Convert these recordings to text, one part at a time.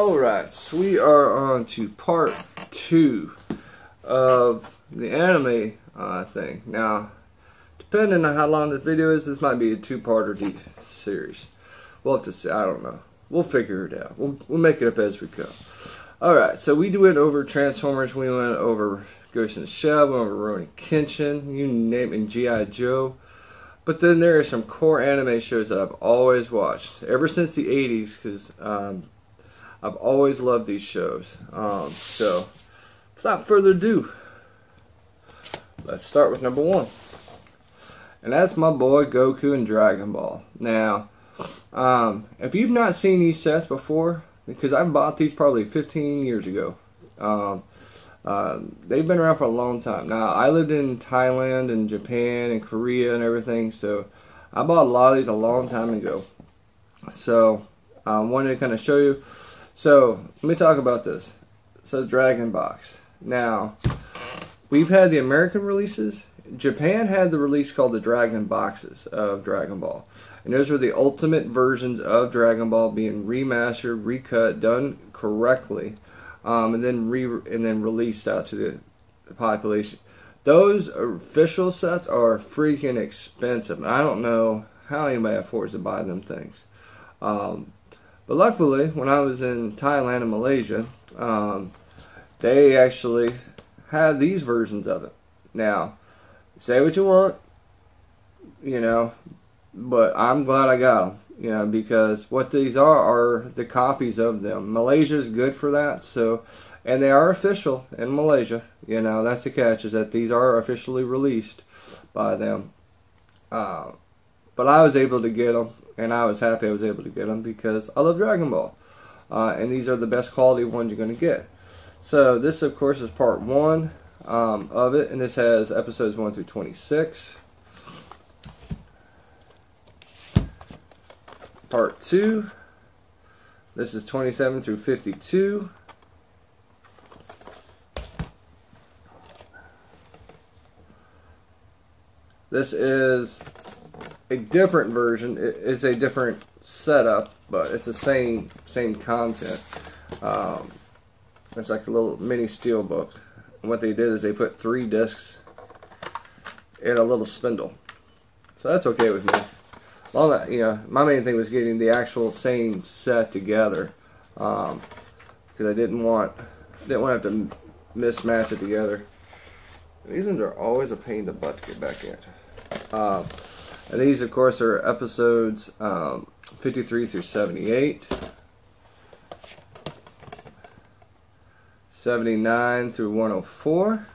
Alright, so we are on to part 2 of the anime thing. Now, depending on how long this video is, this might be a 2-parter series. We'll have to see, I don't know. We'll figure it out. We'll make it up as we go. Alright, so we went over Transformers, we went over Ghost in the Shell, we went over Rurouni Kenshin, you name it, and G.I. Joe. But then there are some core anime shows that I've always watched, ever since the 80s, because I've always loved these shows. So, without further ado, let's start with number 1. And that's my boy Goku and Dragon Ball. Now, if you've not seen these sets before, because I bought these probably 15 years ago. They've been around for a long time. Now, I lived in Thailand and Japan and Korea and everything, so I bought a lot of these a long time ago. So, I wanted to kind of show you. So, let me talk about this. It says Dragon Box. Now, we've had the American releases. Japan had the release called the Dragon Boxes of Dragon Ball. And those were the ultimate versions of Dragon Ball being remastered, recut, done correctly. And then released out to the population. Those official sets are freaking expensive. I don't know how anybody affords to buy them things. But luckily, when I was in Thailand and Malaysia, they actually had these versions of it. Now, say what you want, you know, but I'm glad I got them. You know, because what these are the copies of them. Malaysia is good for that, so, and they are official in Malaysia. You know, that's the catch, is that these are officially released by them. But I was able to get them, and I was happy I was able to get them because I love Dragon Ball. And these are the best quality ones you're going to get. So this, of course, is part 1 of it, and this has episodes 1 through 26. Part 2, this is 27 through 52. This is a different version. It's a different setup, but it's the same content. It's like a little mini steel book. And what they did is they put 3 discs in a little spindle. So that's okay with me. Well, that, you know, my main thing was getting the actual same set together, because I didn't want to have to mismatch it together. These ones are always a pain in the butt to get back in. And these, of course, are episodes 53 through 78, 79 through 104.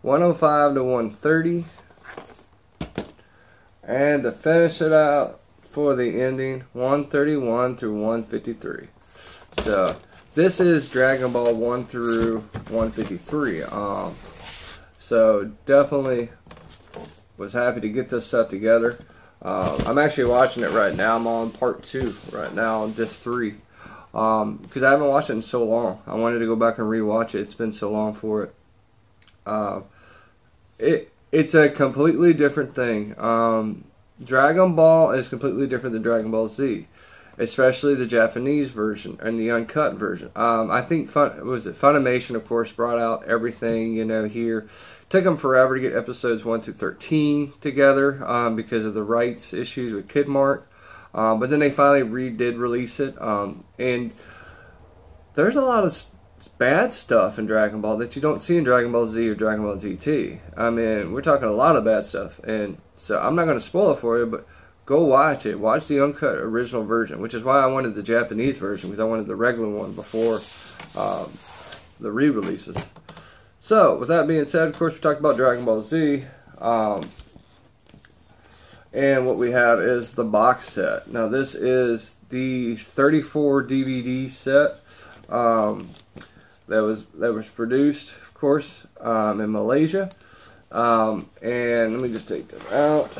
105 to 130, and to finish it out for the ending, 131 through 153. So this is Dragon Ball 1 through 153. So definitely was happy to get this set together. I'm actually watching it right now. I'm on part 2 right now on disc 3, because I haven't watched it in so long. I wanted to go back and rewatch it. It's been so long for it. It's a completely different thing. Dragon Ball is completely different than Dragon Ball Z, especially the Japanese version and the uncut version. I think Funimation, of course, brought out everything, you know, here. It took them forever to get episodes 1 through 13 together because of the rights issues with Kidmark. But then they finally did release it. And there's a lot of bad stuff in Dragon Ball that you don't see in Dragon Ball Z or Dragon Ball GT. I mean, we're talking a lot of bad stuff, and so I'm not going to spoil it for you, but go watch it. Watch the uncut original version, which is why I wanted the Japanese version, because I wanted the regular one before the re-releases. So, with that being said, of course, we talked about Dragon Ball Z, and what we have is the box set. Now, this is the 34 DVD set. That was produced, of course, in Malaysia. And let me just take them out.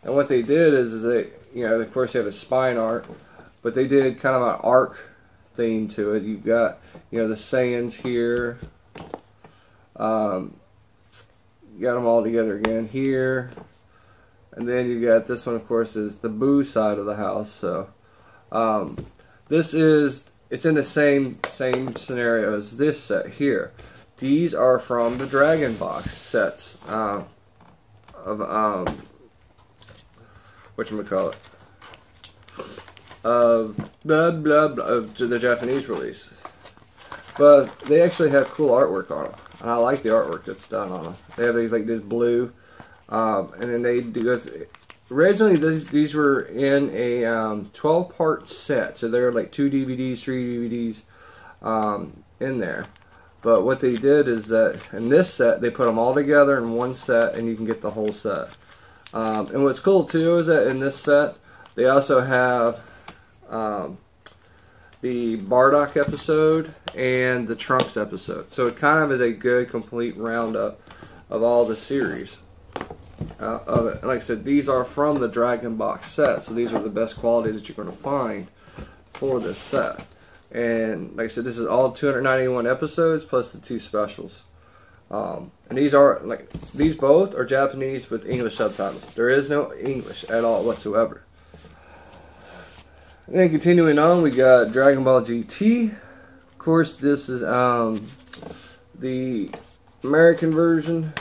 And what they did is they, you know, of course, they have a spine art, but they did kind of an arc theme to it. You've got, you know, the Saiyans here. You got them all together again here. And then you got this one, of course, is the Boo side of the house. So this is, it's in the same scenario as this set here. These are from the Dragon Box sets of whatchamacallit, of blah blah blah, of the Japanese release. But they actually have cool artwork on them, and I like the artwork that's done on them. They have these, like this blue, and then they do. Originally, these were in a 12-part set, so there were like 2 DVDs, 3 DVDs in there. But what they did is that in this set, they put them all together in one set, and you can get the whole set. And what's cool too is that in this set, they also have the Bardock episode and the Trunks episode. So it kind of is a good, complete roundup of all the series of it. And like I said, these are from the Dragon Box set, so these are the best quality that you're going to find for this set. And like I said, this is all 291 episodes plus the 2 specials. And these are, like, these both are Japanese with English subtitles. There is no English at all whatsoever. And then continuing on, we got Dragon Ball GT. Of course, this is the American version.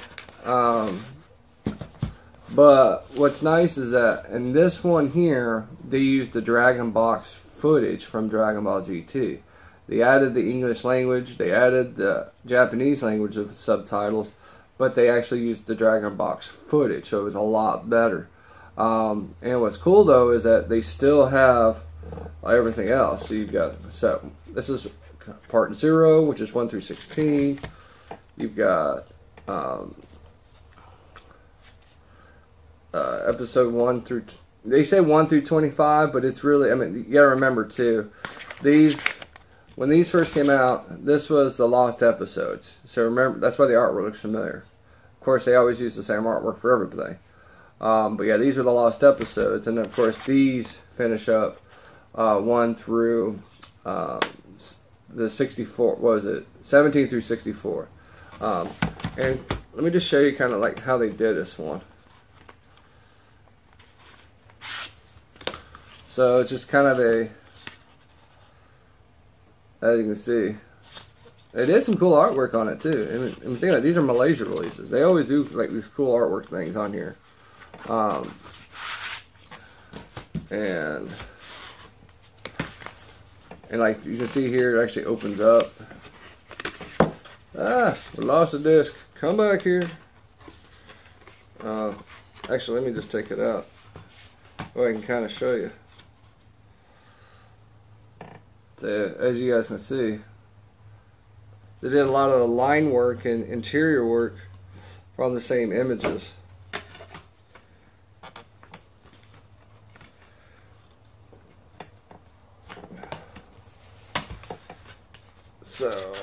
But what's nice is that in this one here, they used the Dragon Box footage from Dragon Ball GT. They added the English language, they added the Japanese language of subtitles, but they actually used the Dragon Box footage, so it was a lot better. And what's cool though is that they still have everything else. So you've got, so this is part 0, which is 1 through 16. You've got episode 1 through, they say 1 through 25, but it's really, I mean, you gotta remember too, when these first came out, this was the lost episodes. So remember, that's why the artwork looks familiar. Of course, they always use the same artwork for everything. But yeah, these are the lost episodes, and of course these finish up 1 through the 64. What was it? 17 through 64. And let me just show you kind of like how they did this one. So it's just kind of a, as you can see, they did some cool artwork on it too. And think about it, these are Malaysia releases. They always do like these cool artwork things on here. And like you can see here, it actually opens up. Ah, we lost the disc. Come back here. Actually, let me just take it out so I can kind of show you. So, as you guys can see, they did a lot of the line work and interior work from the same images. So,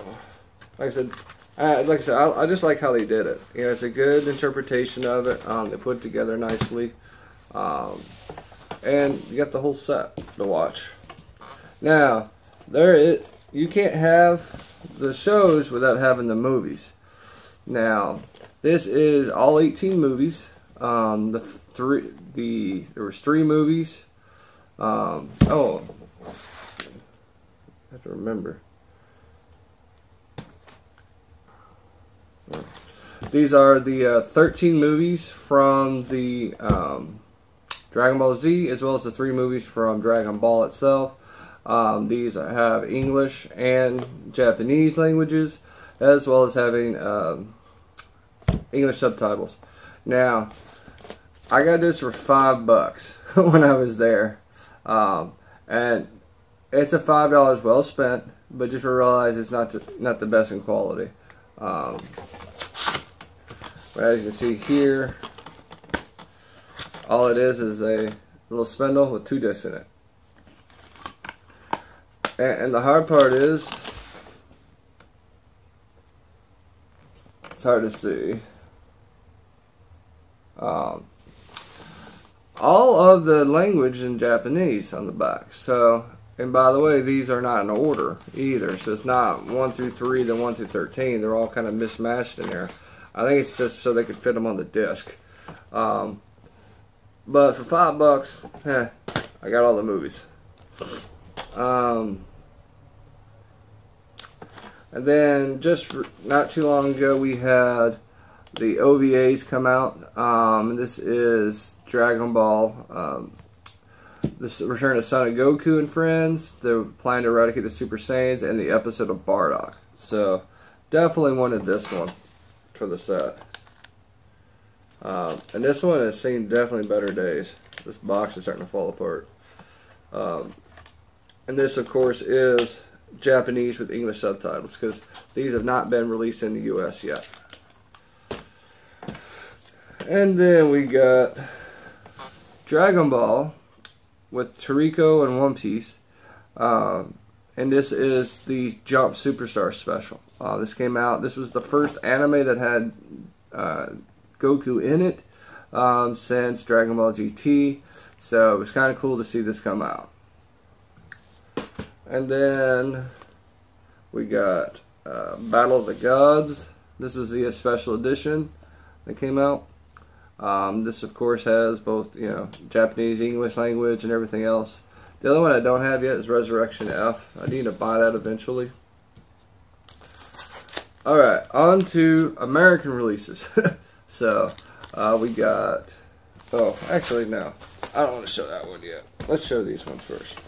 like I said, I just like how they did it. You know, it's a good interpretation of it. They put it together nicely, and you got the whole set to watch. Now, you can't have the shows without having the movies. Now, this is all 18 movies. There was 3 movies. Oh, I have to remember. These are the 13 movies from the Dragon Ball Z, as well as the 3 movies from Dragon Ball itself. These have English and Japanese languages, as well as having English subtitles. Now, I got this for $5 when I was there, and it's a $5 well spent. But just realize it's not the best in quality. But as you can see here, all it is a little spindle with 2 discs in it. And the hard part is, it's hard to see. All of the language in Japanese on the back. So, and by the way, these are not in order either. So it's not 1 through 3, then 1 through 13. They're all kind of mismatched in there. I think it's just so they could fit them on the disc. But for $5, I got all the movies. And then just not too long ago, we had the OVAs come out. This is Dragon Ball. This Return of Son of Goku and Friends, the plan to eradicate the Super Saiyans, and the episode of Bardock. So definitely wanted this one for the set. And this one has seen definitely better days. This box is starting to fall apart. And this, of course, is Japanese with English subtitles, because these have not been released in the US yet. And then we got Dragon Ball with Toriko and One Piece. And this is the Jump Superstar special. This came out, this was the first anime that had Goku in it since Dragon Ball GT. So it was kind of cool to see this come out. And then we got Battle of the Gods. This was the special edition that came out. This, of course, has both, Japanese, English language, and everything else. The other one I don't have yet is Resurrection F. I need to buy that eventually. Alright, on to American releases. So, we got... Oh, actually, no. I don't want to show that one yet. Let's show these ones first.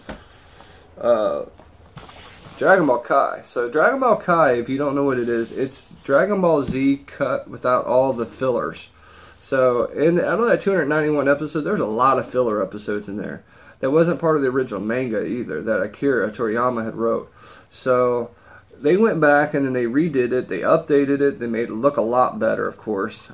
Dragon Ball Kai. So Dragon Ball Kai, if you don't know what it is, it's Dragon Ball Z cut without all the fillers. So out of that 291 episodes, there's a lot of filler episodes in there. That wasn't part of the original manga either, that Akira Toriyama had wrote. So they went back and then they redid it, they updated it, they made it look a lot better, of course.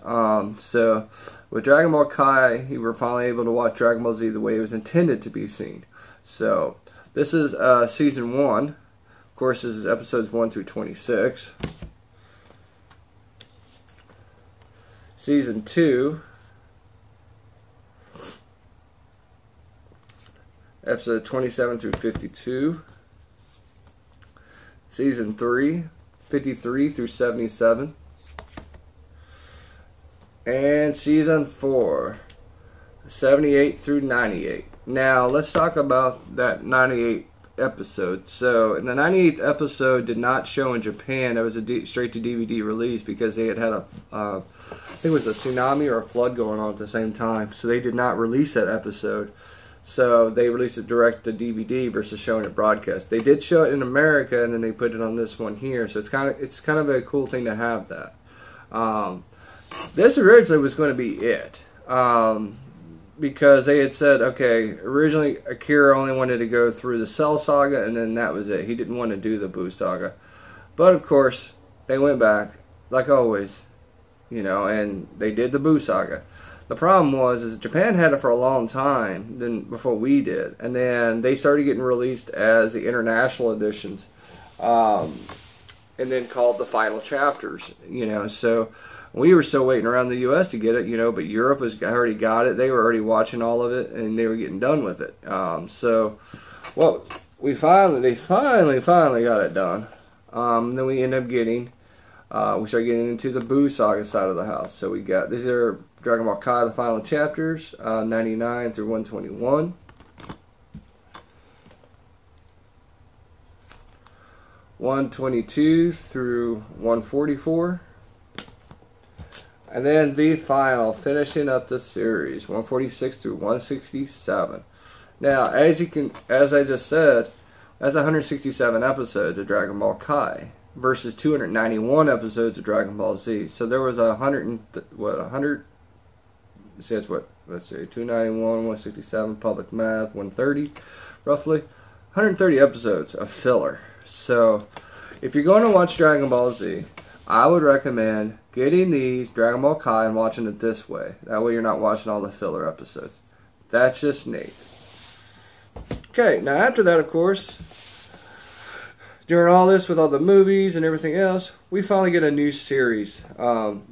So with Dragon Ball Kai, you were finally able to watch Dragon Ball Z the way it was intended to be seen. So this is season 1. Of course, this is episodes 1 through 26. Season 2. Episode 27 through 52. Season 3. 53 through 77. And Season 4. 78 through 98. Now, let's talk about that 98 episode. So, in the 98th episode did not show in Japan. It was a straight to DVD release because they had a, I think it was a tsunami or a flood going on at the same time. So they did not release that episode. So they released it direct to DVD versus showing it broadcast. They did show it in America, and then they put it on this one here. So it's kind of a cool thing to have that. This originally was going to be it. Because they had said, okay, originally Akira only wanted to go through the Cell Saga, and then that was it. He didn't want to do the Buu Saga. But, of course, they went back, like always, and they did the Buu Saga. The problem was Japan had it for a long time before we did, and then they started getting released as the international editions, and then called the final chapters, so... We were still waiting around the U.S. to get it, but Europe already got it. They were already watching all of it, and they were getting done with it. So, well, they finally got it done. Then we ended up we started getting into the Buu Saga side of the house. So we got, these are Dragon Ball Kai, the final chapters, 99 through 121. 122 through 144. And then the final, finishing up the series, 146 through 167. Now, as I just said, that's 167 episodes of Dragon Ball Kai versus 291 episodes of Dragon Ball Z. So there was 291, 167, public math, 130, roughly. 130 episodes of filler. So, if you're going to watch Dragon Ball Z, I would recommend getting these Dragon Ball Kai and watching it this way. That way you're not watching all the filler episodes. That's just neat. Okay, now after that, of course, during all this with all the movies and everything else, we finally get a new series.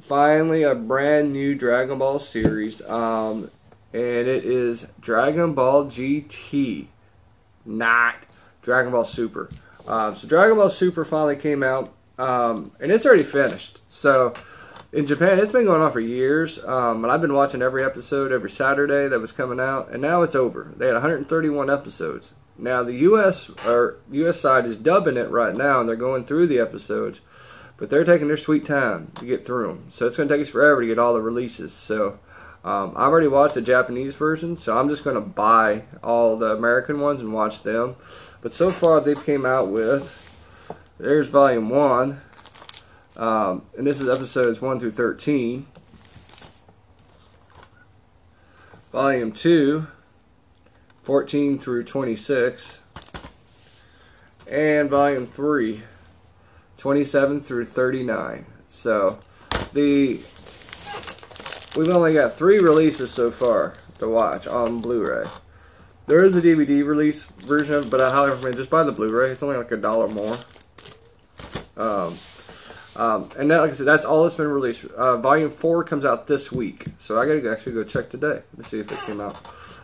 Finally, a brand new Dragon Ball series. And it is Dragon Ball GT, not Dragon Ball Super. So Dragon Ball Super finally came out. And it's already finished. So in Japan, it's been going on for years, and I've been watching every episode every Saturday that was coming out, and now it's over. They had 131 episodes. Now the U.S. side is dubbing it right now, and they're going through the episodes, but they're taking their sweet time to get through them. So it's going to take us forever to get all the releases. So I've already watched the Japanese version, so I'm just going to buy all the American ones and watch them. But so far they came out with, there's Volume 1, and this is episodes 1 through 13. Volume 2, 14 through 26. And Volume 3, 27 through 39. So we've only got 3 releases so far to watch on Blu-ray. There is a DVD release version of it, but I highly recommend just buy the Blu-ray. It's only like $1 more. And that, like I said, that's all that's been released. Volume 4 comes out this week, so I gotta actually go check today to see if it came out.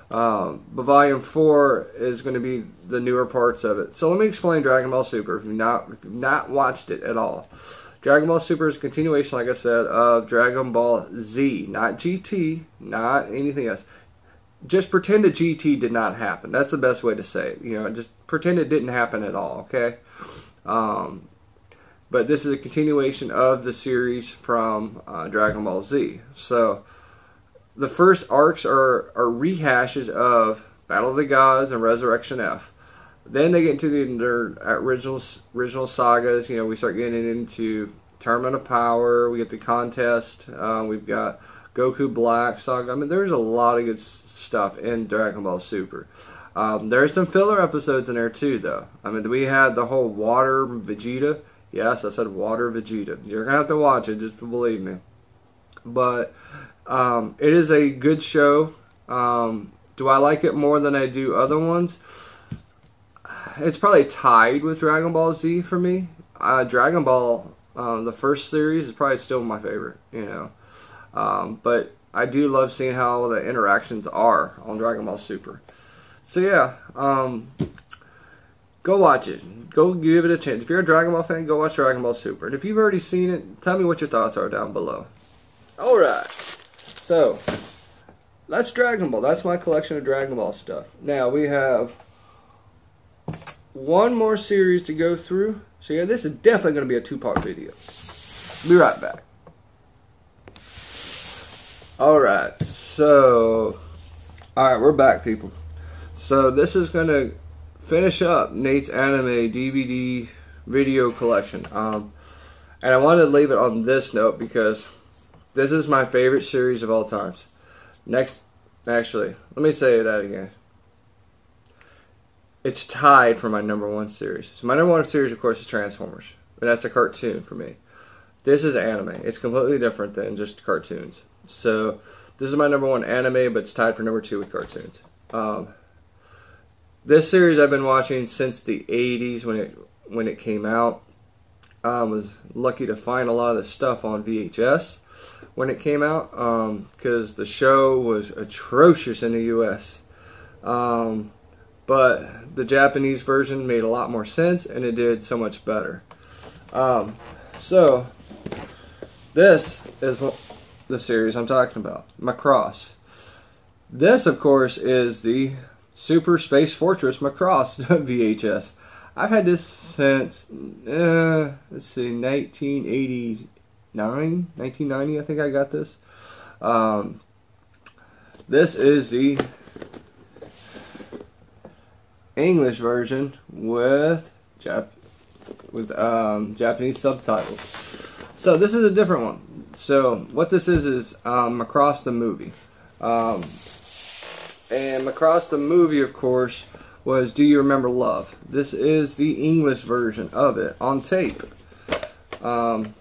But Volume 4 is going to be the newer parts of it. So let me explain Dragon Ball Super if you've not watched it at all. Dragon Ball Super is a continuation, like I said, of Dragon Ball Z, not GT, not anything else. Just pretend a GT did not happen. That's the best way to say it. You know, just pretend it didn't happen at all, okay? But this is a continuation of the series from Dragon Ball Z. So the first arcs are rehashes of Battle of the Gods and Resurrection F. Then they get into their original sagas. You know, we start getting into Tournament of Power. We get the contest. We've got Goku Black Saga. I mean, there's a lot of good stuff in Dragon Ball Super. There's some filler episodes in there too, though. I mean, we had the whole Water Vegeta. Yes, I said Water Vegeta. You're gonna have to watch it, just believe me. But it is a good show. Do I like it more than I do other ones? It's probably tied with Dragon Ball Z for me. Dragon Ball, the first series, is probably still my favorite, you know. But I do love seeing how the interactions are on Dragon Ball Super. So yeah, go watch it. Go give it a chance. If you're a Dragon Ball fan, go watch Dragon Ball Super. And if you've already seen it, tell me what your thoughts are down below. Alright, so that's Dragon Ball. That's my collection of Dragon Ball stuff. Now we have one more series to go through. So yeah, this is definitely going to be a 2-part video. Be right back. Alright, so we're back, people. So this is going to finish up Nate's anime DVD video collection. And I wanted to leave it on this note because this is my favorite series of all times. Actually, let me say that again. It's tied for my #1 series. So my #1 series, of course, is Transformers. But that's a cartoon for me. This is anime. It's completely different than just cartoons. So this is my #1 anime, but it's tied for #2 with cartoons. This series I've been watching since the 80s when it came out. I was lucky to find a lot of this stuff on VHS when it came out because the show was atrocious in the US. But the Japanese version made a lot more sense and it did so much better. So this is the series I'm talking about, Macross. This, of course, is the Super Space Fortress Macross VHS. I've had this since, let's see, 1989, 1990, I think I got this. This is the English version with Japanese subtitles. So this is a different one. So what this is Macross the movie. And Macross the movie, of course, was Do You Remember Love? This is the English version of it on tape. And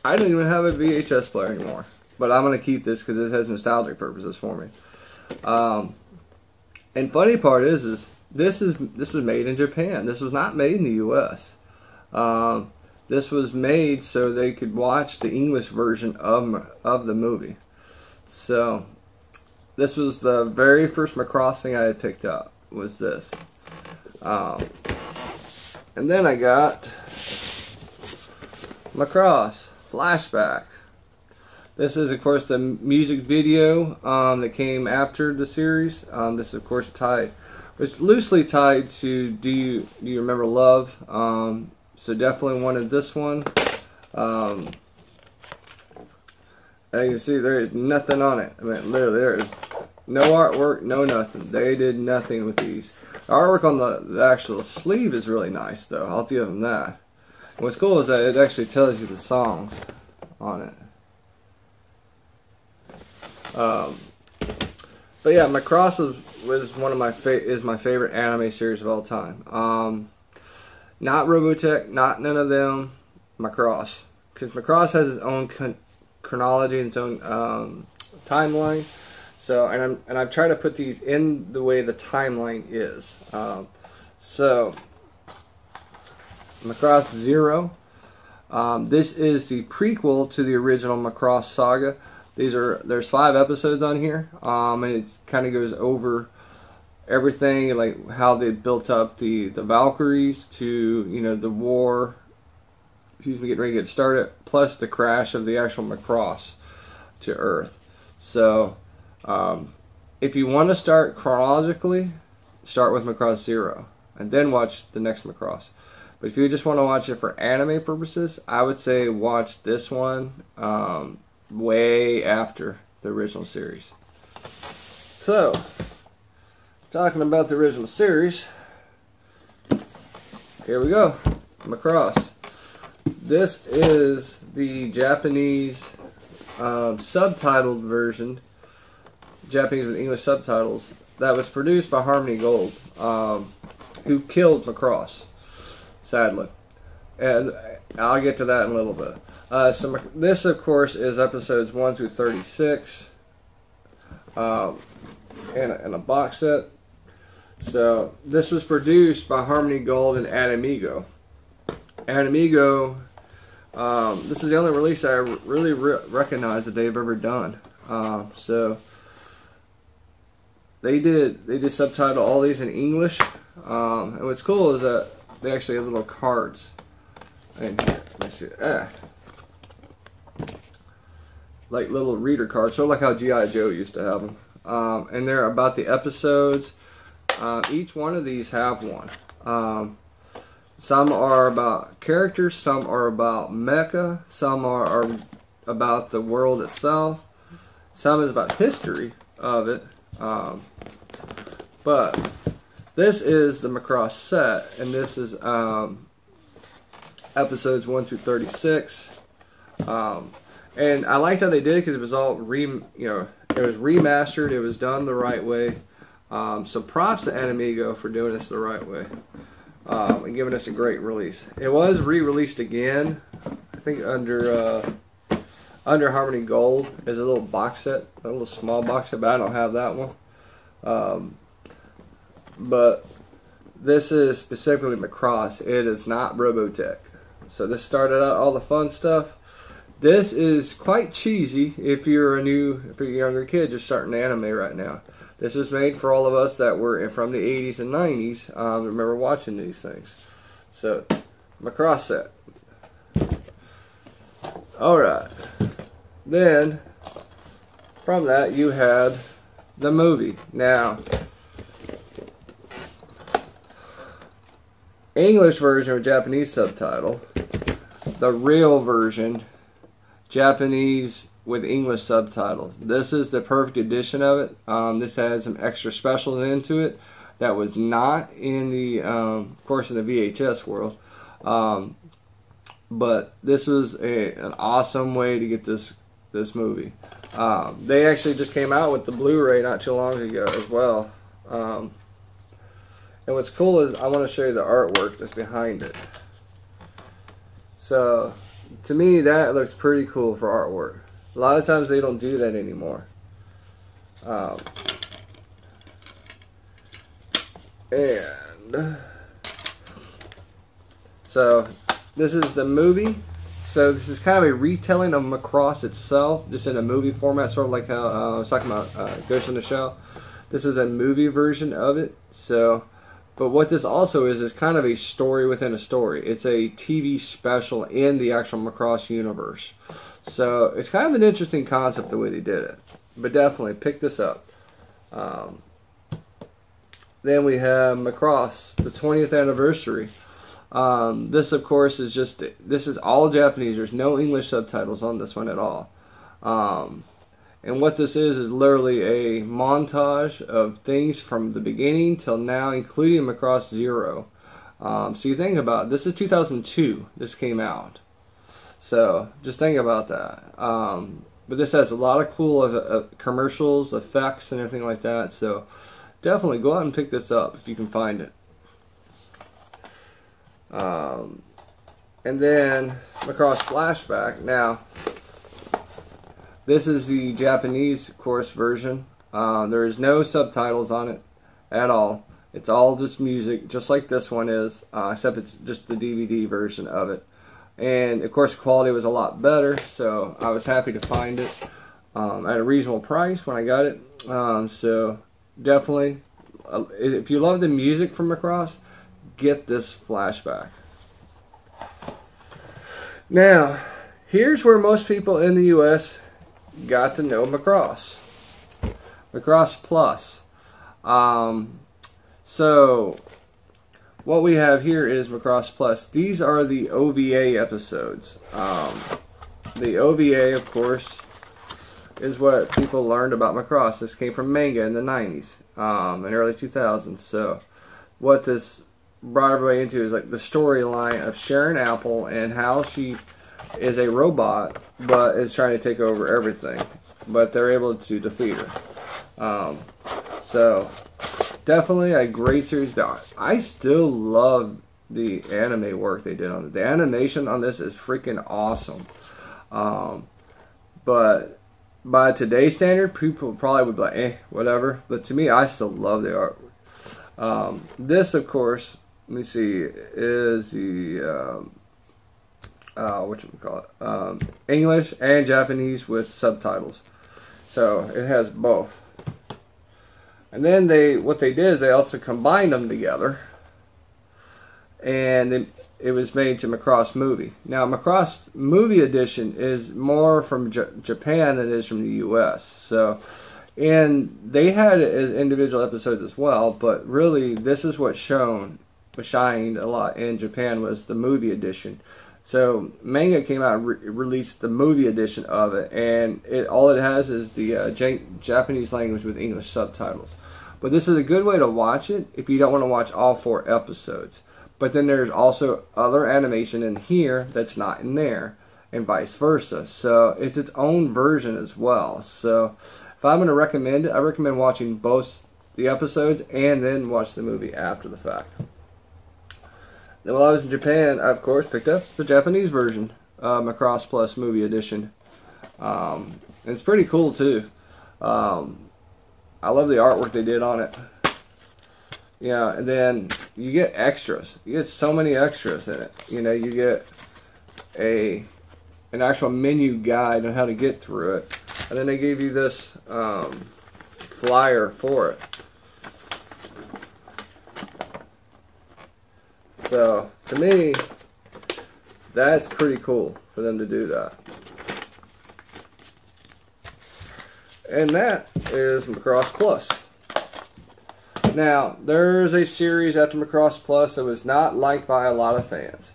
I don't even have a VHS player anymore. But I'm going to keep this because it has nostalgic purposes for me. And funny part is this was made in Japan. This was not made in the US. This was made so they could watch the English version of the movie. So this was the very first Macross thing I had picked up, was this. And then I got Macross Flashback. This is, of course, the music video that came after the series. This is, of course, it's loosely tied to Do You Remember Love? So definitely wanted this one. As you can see, there is nothing on it. I mean, literally, there is no artwork, no nothing. They did nothing with these. The artwork on the actual sleeve is really nice, though. I'll give them that. And what's cool is that it actually tells you the songs on it. But yeah, Macross was one of my favorite anime series of all time. Not Robotech, not none of them. Macross, because Macross has its own chronology and its own timeline. So, and I've tried to put these in the way the timeline is. So, Macross Zero. This is the prequel to the original Macross saga. There's 5 episodes on here, and it kind of goes over everything, like how they built up the Valkyries to, the war. Getting ready to get started, plus the crash of the actual Macross to Earth. So, if you want to start chronologically, start with Macross Zero, and then watch the next Macross. But if you just want to watch it for anime purposes, I would say watch this one way after the original series. So, talking about the original series, here we go, Macross. This is the Japanese subtitled version, Japanese with English subtitles, that was produced by Harmony Gold, who killed Macross, sadly. And I'll get to that in a little bit. So this, of course, is episodes 1 through 36 in a box set. So this was produced by Harmony Gold and Animigo. Animigo, this is the only release I really recognize that they've ever done. So they did subtitle all these in English. And what's cool is that they actually have little cards. And let's see, like little reader cards, sort of like how G.I. Joe used to have them. And they're about the episodes. Each one of these have one. Some are about characters, some are about mecha, some are about the world itself, some is about history of it. But this is the Macross set, and this is episodes 1 through 36. And I liked how they did it because it was all it was remastered. It was done the right way. So props to Animigo for doing this the right way. And giving us a great release. It was re-released again, I think under Harmony Gold as a little box set, a little small box set, but I don't have that one. But this is specifically Macross. It is not Robotech. So this started out all the fun stuff. This is quite cheesy if you're a younger kid just starting anime right now. This was made for all of us that were from the 80s and 90s. Remember watching these things. So, Macross set. Alright. Then, from that, you had the movie. Now, English version with Japanese subtitle. The real version, Japanese with English subtitles. This is the perfect edition of it. This has some extra specials into it that was not in the, of course, in the VHS world. But this was an awesome way to get this movie. They actually just came out with the Blu-ray not too long ago as well. And what's cool is I want to show you the artwork that's behind it. So, to me, that looks pretty cool for artwork. A lot of times they don't do that anymore. And so this is the movie. So this is kind of a retelling of Macross itself, just in a movie format, sort of like how I was talking about Ghost in the Shell. This is a movie version of it. So But what this also is kind of a story within a story. It's a TV special in the actual Macross universe. So it's kind of an interesting concept the way they did it. But definitely pick this up. Then we have Macross, the 20th anniversary. This, of course, this is all Japanese. There's no English subtitles on this one at all. And what this is literally a montage of things from the beginning till now, including Macross Zero. So you think about it, this is 2002. This came out. So just think about that. But this has a lot of cool commercials, effects, and everything like that. So definitely go out and pick this up if you can find it. And then Macross Flashback. Now, this is the Japanese, of course, version. There is no subtitles on it at all. It's all just music, just like this one is, except it's just the DVD version of it. And, of course, the quality was a lot better, so I was happy to find it at a reasonable price when I got it. So, definitely, if you love the music from Macross, get this Flashback. Now, here's where most people in the U.S. got to know Macross. Macross Plus. So, what we have here is Macross Plus. These are the OVA episodes. The OVA, of course, is what people learned about Macross. This came from manga in the 90s and early 2000s. So, what this brought everybody into is like the storyline of Sharon Apple and how she is a robot but is trying to take over everything, but they're able to defeat her. So definitely a great series. I still love the anime work they did on it. The animation on this is freaking awesome. But by today's standard, people probably would be like, whatever. But to me, I still love the artwork. This, of course, let me see, is the English and Japanese with subtitles. So it has both. And then what they did is they also combined them together, and it was made to Macross Movie. Now, Macross Movie Edition is more from Japan than it is from the U.S. So, and they had it as individual episodes as well, but really this is what shined a lot in Japan was the movie edition. So manga came out and released the movie edition of it, and all it has is the Japanese language with English subtitles. But this is a good way to watch it if you don't want to watch all 4 episodes. But then there's also other animation in here that's not in there, and vice versa. So it's its own version as well. So if I'm going to recommend it, I recommend watching both the episodes and then watch the movie after the fact. Then while I was in Japan, I, of course, picked up the Japanese version, Macross Plus Movie Edition. It's pretty cool, too. I love the artwork they did on it. Yeah, and then you get extras. You get so many extras in it. You know, you get an actual menu guide on how to get through it. And then they gave you this flyer for it. So, to me, that's pretty cool for them to do that. And that is Macross Plus. Now, there's a series after Macross Plus that was not liked by a lot of fans.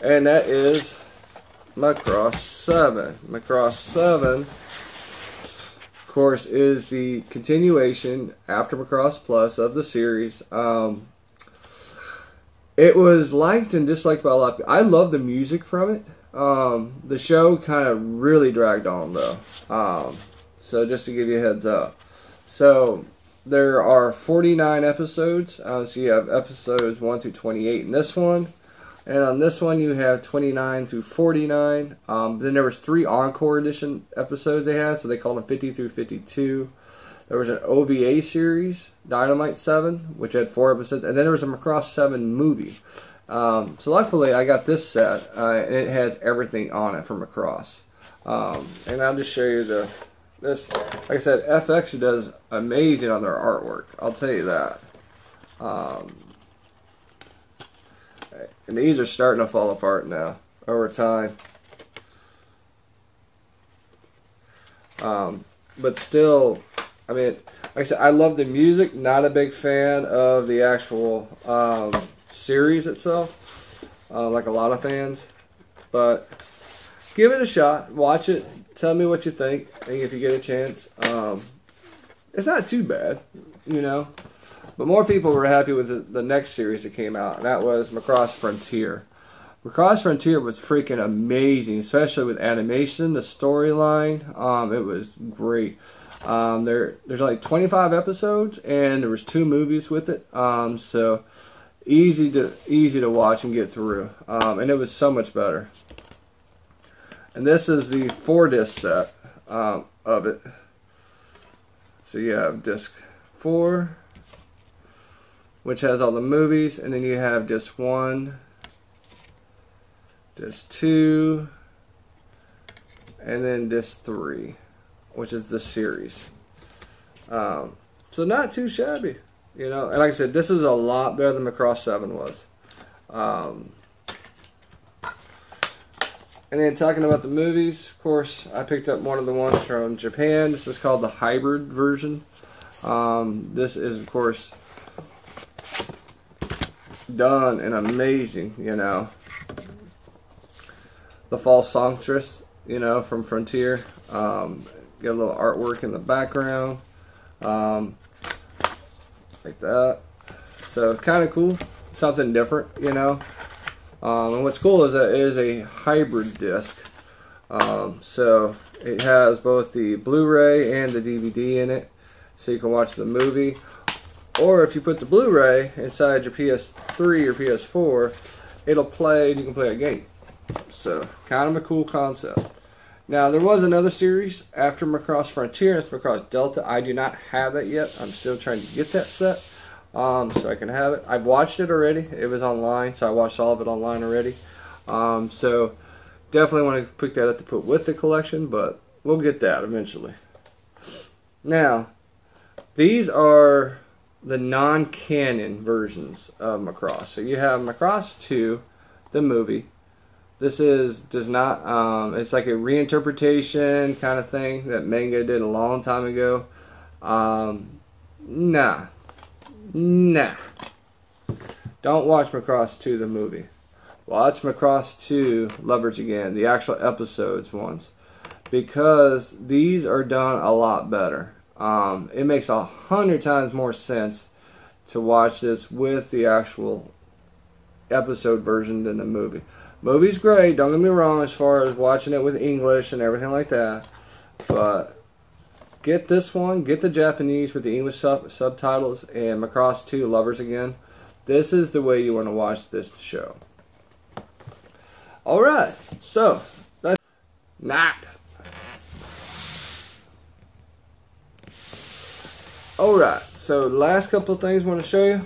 And that is Macross 7. Macross 7, of course, is the continuation after Macross Plus of the series. It was liked and disliked by a lot of people. I love the music from it. The show kind of really dragged on, though. So just to give you a heads up. So there are 49 episodes. So you have episodes 1 through 28 in this one. And on this one you have 29 through 49. Then there was 3 Encore Edition episodes they had. So they called them 50 through 52. There was an OVA series, Dynamite 7, which had 4 episodes. And then there was a Macross 7 movie. So luckily I got this set. And it has everything on it for Macross. And I'll just show you this. Like I said, FX does amazing on their artwork. I'll tell you that. And these are starting to fall apart now over time. But still, I mean, like I said, I love the music. Not a big fan of the actual series itself, like a lot of fans. But give it a shot. Watch it. Tell me what you think. And if you get a chance, it's not too bad, you know. But more people were happy with the next series that came out, and that was Macross Frontier. Macross Frontier was freaking amazing, especially with animation, the storyline. It was great. There's like 25 episodes, and there was 2 movies with it. So easy to watch and get through. And it was so much better. And this is the 4-disc set of it. So you have disc 4, which has all the movies, and then you have disc 1, disc 2, and then disc 3, which is the series. So not too shabby, you know. And like I said, this is a lot better than Macross 7 was. And then talking about the movies, of course, I picked up one of the ones from Japan. This is called the hybrid version. This is, of course, done and amazing, you know. The false songstress, you know, from Frontier. Get a little artwork in the background, like that. So kind of cool, something different, you know. And what's cool is that it is a hybrid disc. So it has both the Blu-ray and the DVD in it, so you can watch the movie. Or if you put the Blu-ray inside your PS3 or PS4, it'll play and you can play a game. So kind of a cool concept. Now there was another series after Macross Frontier. It's Macross Delta. I do not have that yet. I'm still trying to get that set. So I can have it. I've watched it already. It was online, so I watched all of it online already. So definitely want to pick that up to put with the collection, but we'll get that eventually. Now, these are the non-canon versions of Macross. So you have Macross 2, the movie. This does not, it's like a reinterpretation kind of thing that manga did a long time ago. Nah. Don't watch Macross 2, the movie. Watch Macross 2, Lovers Again, the actual episodes ones. Because these are done a lot better. It makes 100 times more sense to watch this with the actual episode version than the movie. Movie's great, don't get me wrong, as far as watching it with English and everything like that. But get this one, get the Japanese with the English subtitles, and Macross 2, Lovers Again. This is the way you want to watch this show. Alright, so that's not. Alright, so last couple of things I want to show you.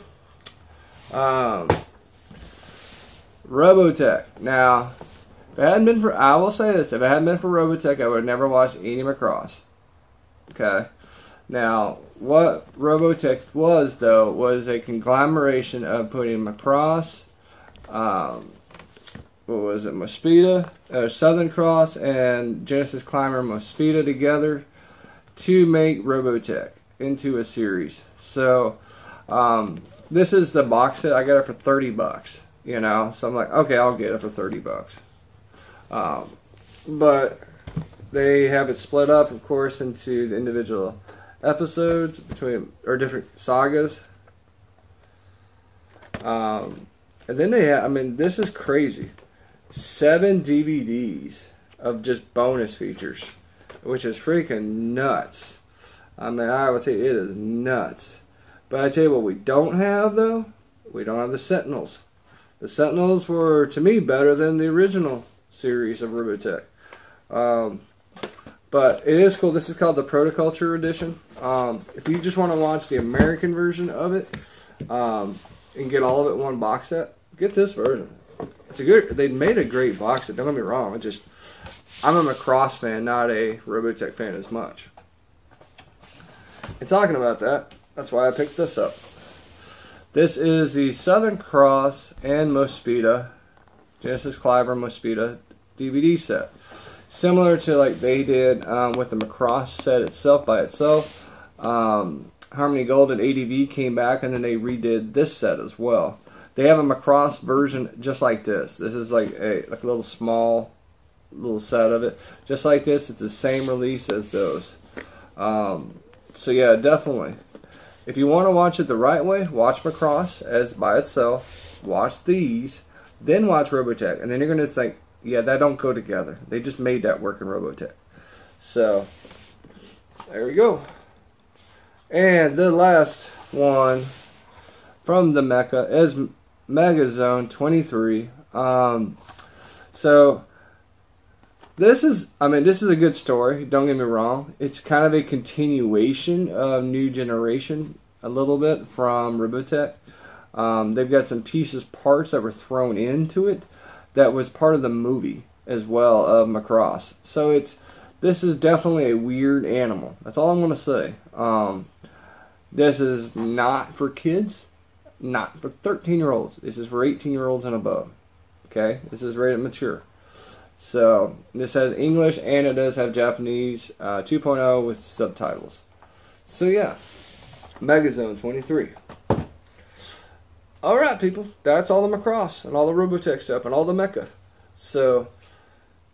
Robotech. Now, if it hadn't been for, I will say this, if it hadn't been for Robotech, I would have never watched any Macross. Okay. Now, what Robotech was, though, was a conglomeration of putting Macross, what was it, Mospeada, Southern Cross, and Genesis Climber Mospeada together to make Robotech into a series. So, this is the box set. I got it for $30, you know. So I'm like, okay, I'll get it for $30. But they have it split up, of course, into the individual episodes or different sagas. And then they have, I mean, this is crazy. 7 DVDs of just bonus features, which is freaking nuts. I mean, I would say it is nuts. But I tell you what we don't have, though. We don't have the Sentinels. The Sentinels were, to me, better than the original series of Robotech. But it is cool. This is called the Protoculture Edition. If you just want to watch the American version of it and get all of it in one box set, get this version. It's a good. They made a great box set. Don't get me wrong. I'm a Macross fan, not a Robotech fan as much. And talking about that, that's why I picked this up. This is the Southern Cross and Mospeada, Genesis Cliver Mospeada DVD set. Similar to like they did with the Macross set itself by itself. Harmony Gold and ADV came back and then they redid this set as well. They have a Macross version just like this. This is like a little small little set of it. Just like this, it's the same release as those. So yeah, definitely. If you want to watch it the right way, watch Macross as by itself. Watch these, then watch Robotech, and then you're gonna think, yeah, that don't go together. They just made that work in Robotech. So there we go. And the last one from the Mecha is Megazone 23. So this is a good story. Don't get me wrong. It's kind of a continuation of New Generation a little bit from Robotech. They've got some pieces, parts that were thrown into it that was part of the movie as well of Macross. So this is definitely a weird animal. That's all I'm going to say. This is not for kids, not for 13-year-olds. This is for 18-year-olds and above. Okay, this is rated mature. So this has English and it does have Japanese 2.0 with subtitles. So yeah, Megazone 23. Alright people, that's all the Macross and all the Robotech stuff and all the Mecha. So,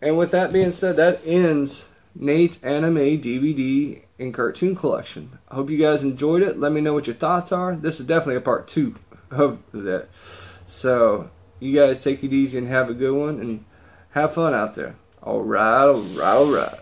and with that being said, that ends Nate's anime DVD and cartoon collection. I hope you guys enjoyed it. Let me know what your thoughts are. This is definitely a part 2 of that. So, you guys take it easy and have a good one and have fun out there. Alright, alright, alright.